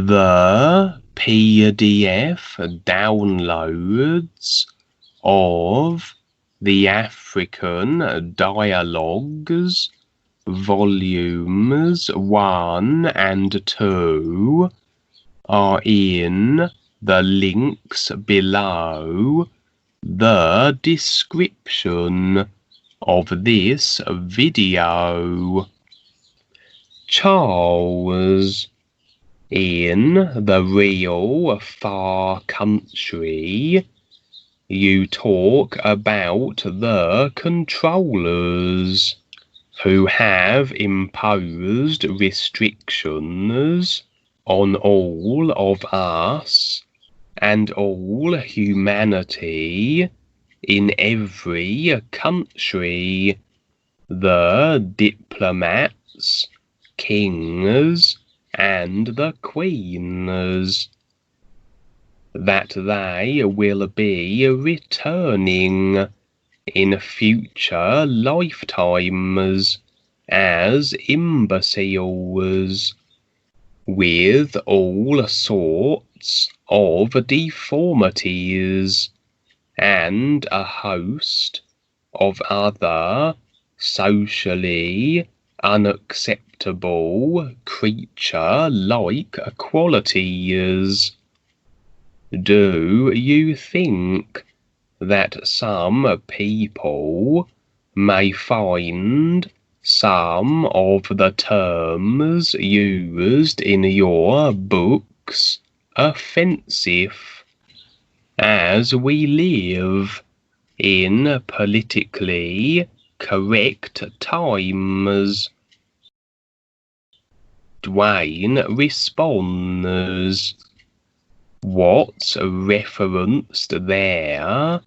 The PDF downloads of the African Dialogues, Volumes 1 and 2 are in the links below the description of this video. Charles. In the real far country, you talk about the controllers who have imposed restrictions on all of us and all humanity in every country. The diplomats, kings, and the queens, that they will be returning in future lifetimes as imbeciles, with all sorts of deformities, and a host of other socially unacceptable creature-like qualities. Do you think that some people may find some of the terms used in your books offensive, as we live in politically correct times? Duane responds, what's referenced there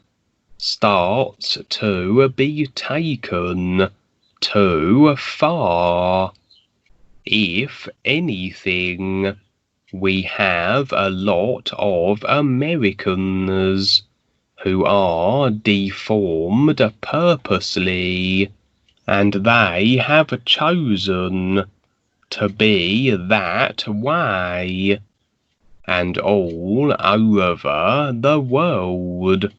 starts to be taken too far. If anything, we have a lot of Americans who are deformed purposely, and they have chosen to be that way, and all over the world.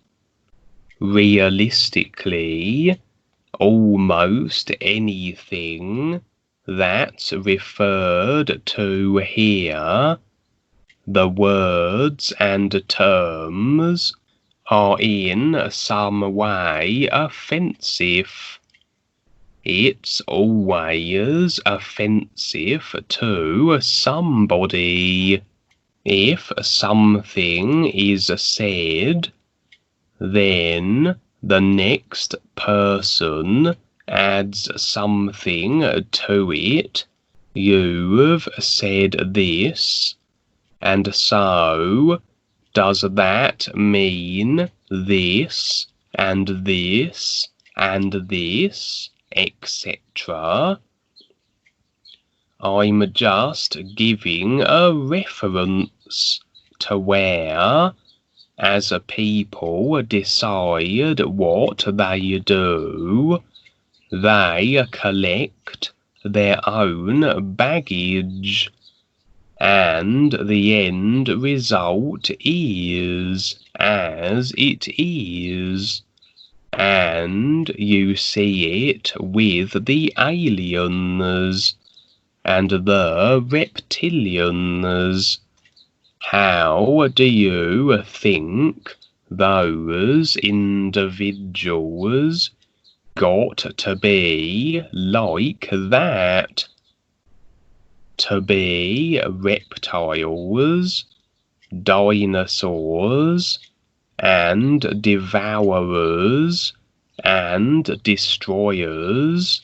Realistically, almost anything that's referred to here, the words and terms, are in some way offensive. It's always offensive to somebody. If something is said, then the next person adds something to it. You've said this, and so does that mean this, and this, and this, etc. I'm just giving a reference to where, as a people decide what they do, they collect their own baggage, and the end result is as it is. And you see it with the aliens and the reptilians. How do you think those individuals got to be like that? To be reptiles, dinosaurs, and devourers and destroyers.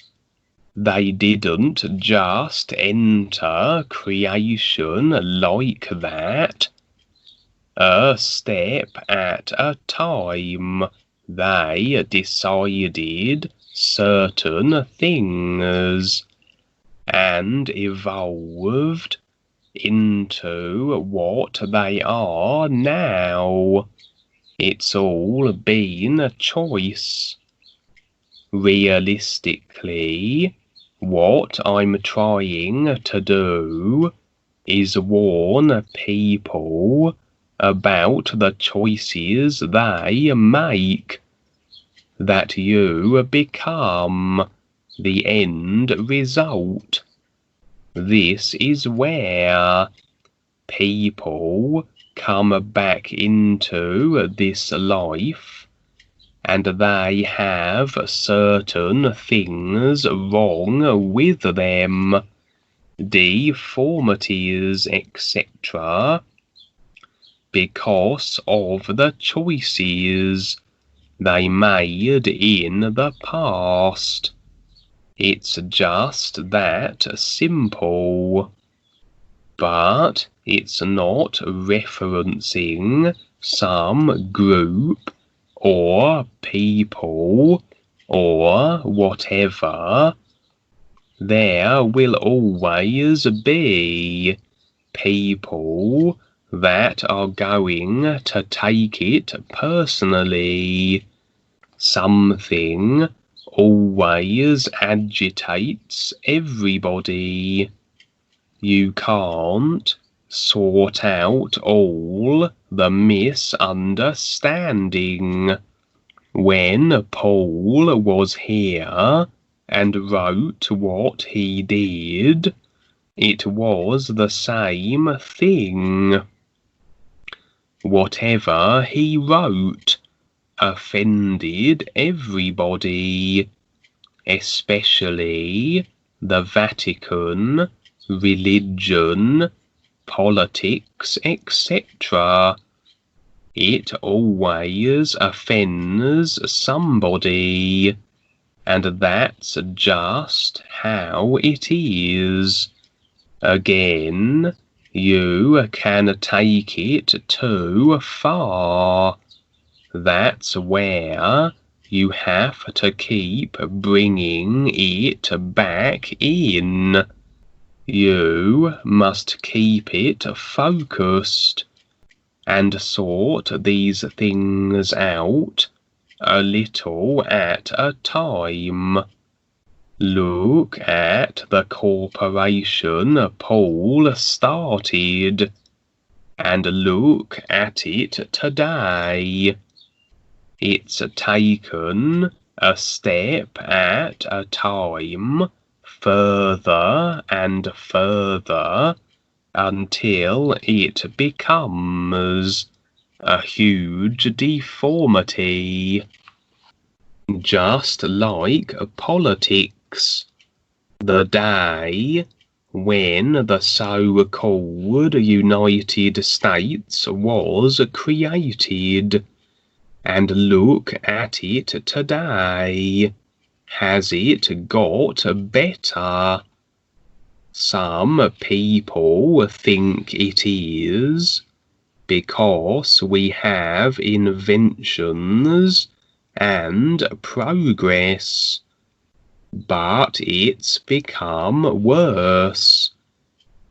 They didn't just enter creation like that. A step at a time, they decided certain things and evolved into what they are now. It's all been a choice. Realistically, what I'm trying to do is warn people about the choices they make, that you become the end result. This is where people come back into this life, and they have certain things wrong with them, deformities, etc., because of the choices they made in the past. It's just that simple. But it's not referencing some group or people or whatever. There will always be people that are going to take it personally. Something always agitates everybody. You can't sort out all the misunderstanding. When Paul was here and wrote what he did, it was the same thing. Whatever he wrote offended everybody, especially the Vatican, religion, politics, etc. It always offends somebody, and that's just how it is. Again, you can take it too far. That's where you have to keep bringing it back in. You must keep it focused and sort these things out a little at a time. Look at the corporation Paul started, and look at it today. It's taken a step at a time, further and further, until it becomes a huge deformity. Just like politics, the day when the so-called United States was created, and look at it today. Has it got better? Some people think it is, because we have inventions and progress, but it's become worse.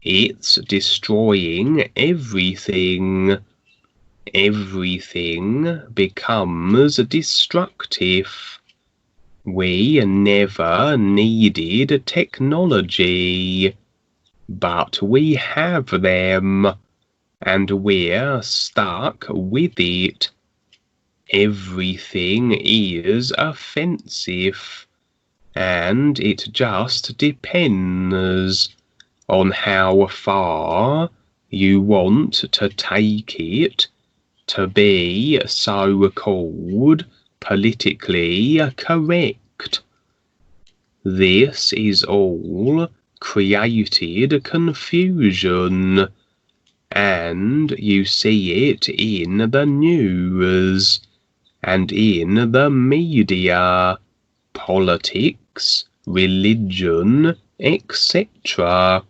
It's destroying everything. Everything becomes destructive. We never needed technology, but we have them, and we're stuck with it. Everything is offensive, and it just depends on how far you want to take it to be so-called politically correct. This is all created confusion, and you see it in the news and in the media, politics, religion, etc.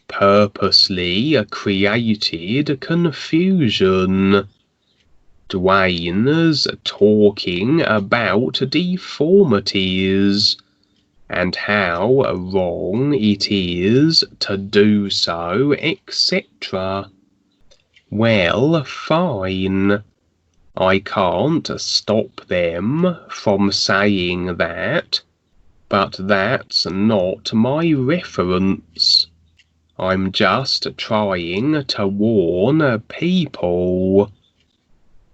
Purposely created confusion. Duane's talking about deformities and how wrong it is to do so, etc. Well, fine. I can't stop them from saying that, but that's not my reference. I'm just trying to warn people.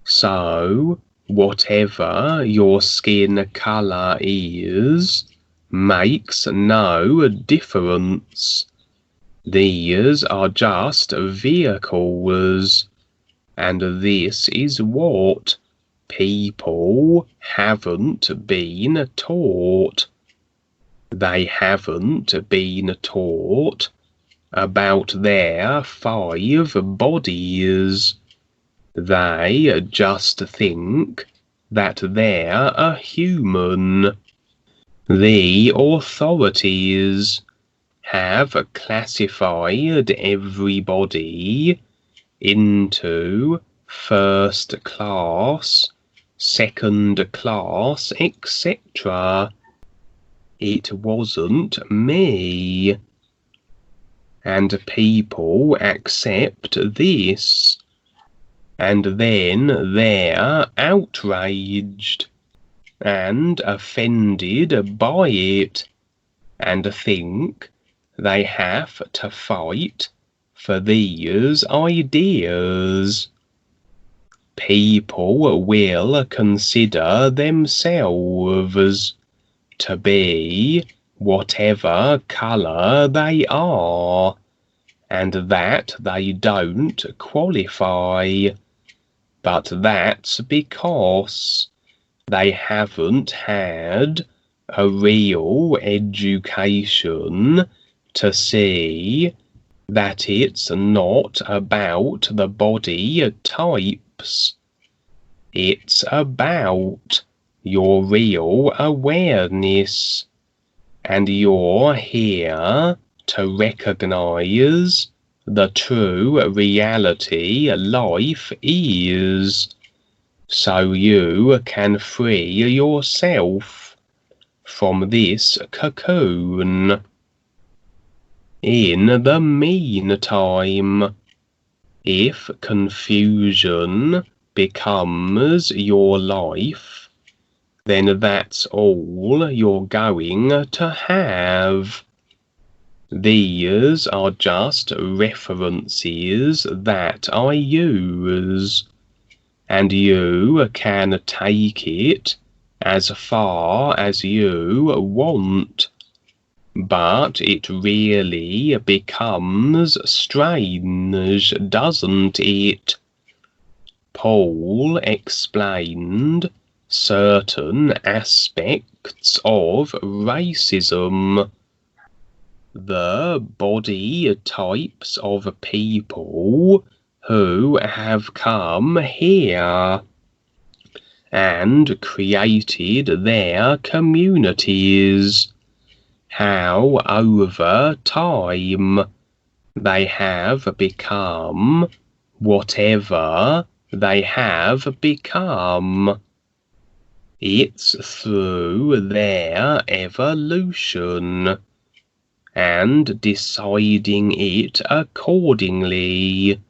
So, whatever your skin colour is, makes no difference. These are just vehicles, and this is what people haven't been taught. They haven't been taught about their 5 bodies. They just think that they're a human. The authorities have classified everybody into first class, second class, etc. It wasn't me. And people accept this, and then they're outraged and offended by it, and think they have to fight for these ideas. People will consider themselves to be whatever colour they are, and that they don't qualify. But that's because they haven't had a real education to see that it's not about the body types. It's about your real awareness, and you're here to recognize the true reality life is, so you can free yourself from this cocoon. In the meantime, if confusion becomes your life, then that's all you're going to have. These are just references that I use, and you can take it as far as you want. But it really becomes strange, doesn't it? Paul explained certain aspects of racism. The body types of people who have come here and created their communities. How over time they have become whatever they have become. It's through their evolution, and deciding it accordingly,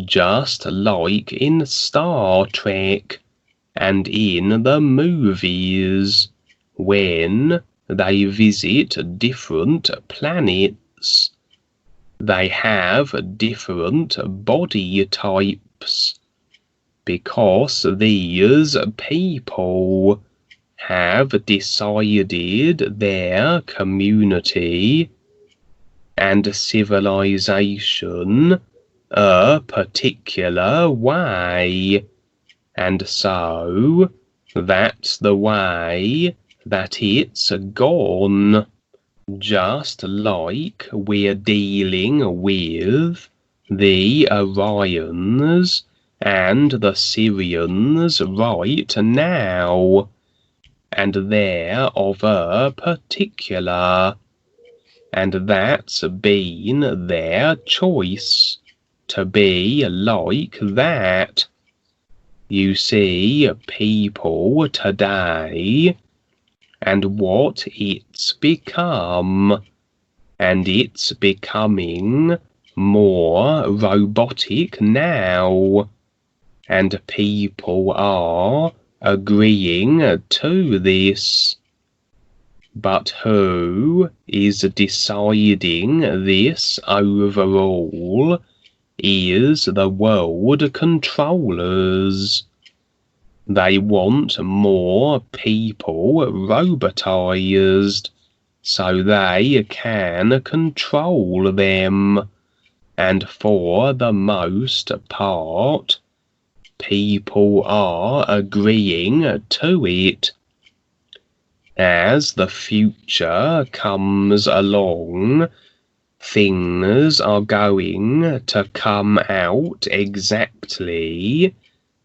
just like in Star Trek and in the movies, when they visit different planets. They have different body types, because these people have decided their community and civilization a particular way, and so that's the way that it's gone. Just like we're dealing with the Orions and the Syrians right now, and they're of a particular, and that's been their choice to be like that. You see, people today, and what it's become, and it's becoming more robotic now, and people are agreeing to this. But who is deciding this overall is the world controllers. They want more people robotized so they can control them, and for the most part, people are agreeing to it. As the future comes along, things are going to come out exactly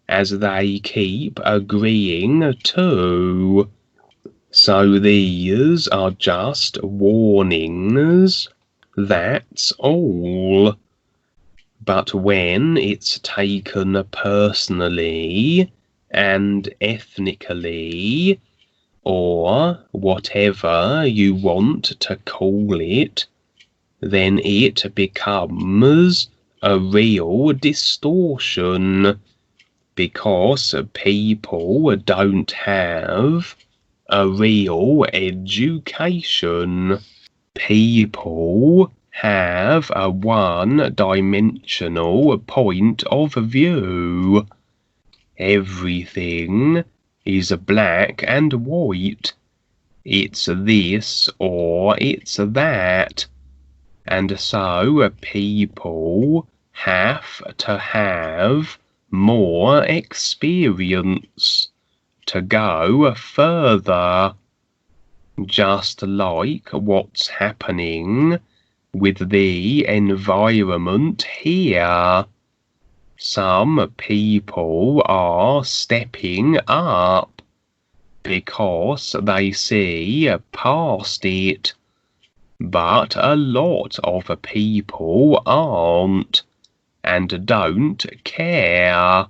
as they keep agreeing to. So these are just warnings, that's all. But when it's taken personally and ethnically, or whatever you want to call it, then it becomes a real distortion, because people don't have a real education. People have a one-dimensional point of view. Everything is black and white. It's this or it's that. And so people have to have more experience to go further. Just like what's happening with the environment here. Some people are stepping up because they see past it, but a lot of people aren't and don't care.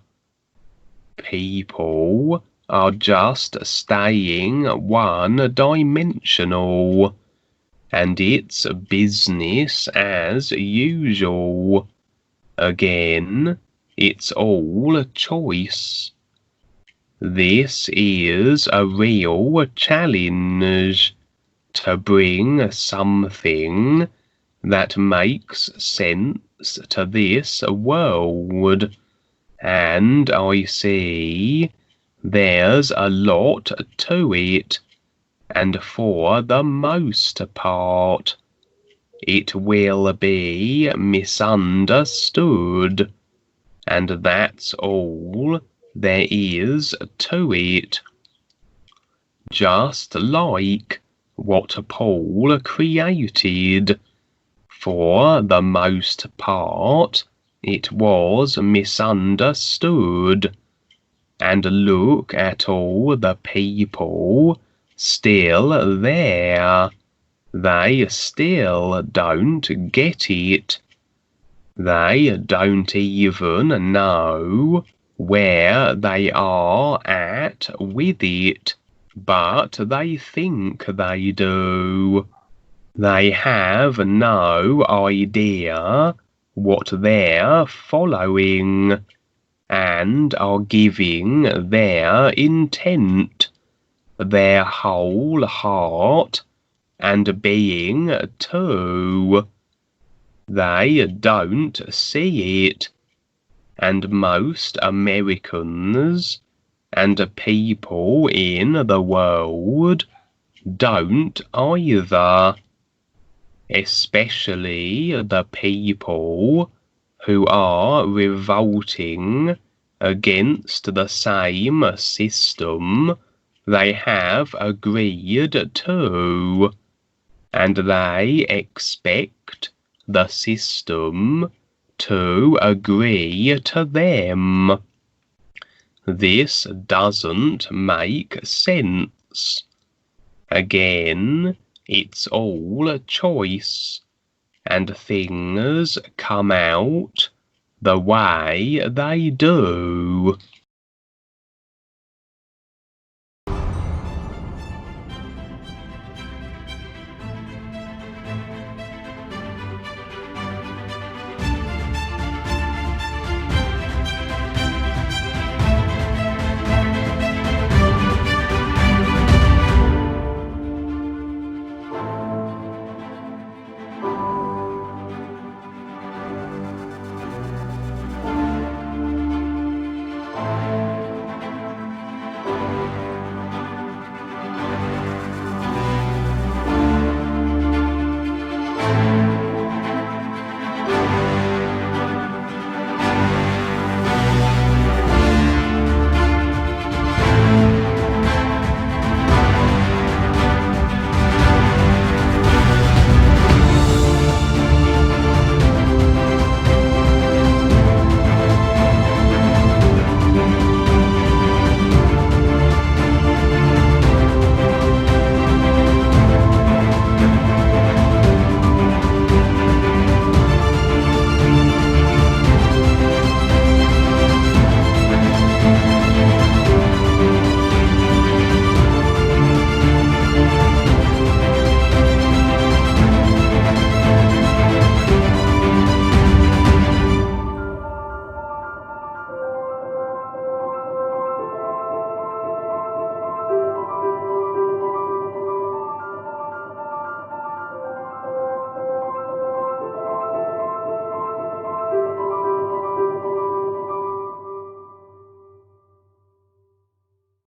People are just staying one-dimensional, and it's business as usual. Again, it's all choice. This is a real challenge, to bring something that makes sense to this world, and I see there's a lot to it, and for the most part, it will be misunderstood, and that's all there is to it. Just like what Paul created, for the most part, it was misunderstood. And look at all the people still there. They still don't get it. They don't even know where they are at with it, but they think they do. They have no idea what they're following, and are giving their intent, their whole heart, and being too. They don't see it, and most Americans and people in the world don't either, especially the people who are revolting against the same system they have agreed to, and they expect the system to agree to them. This doesn't make sense. Again, it's all choice, and things come out the way they do.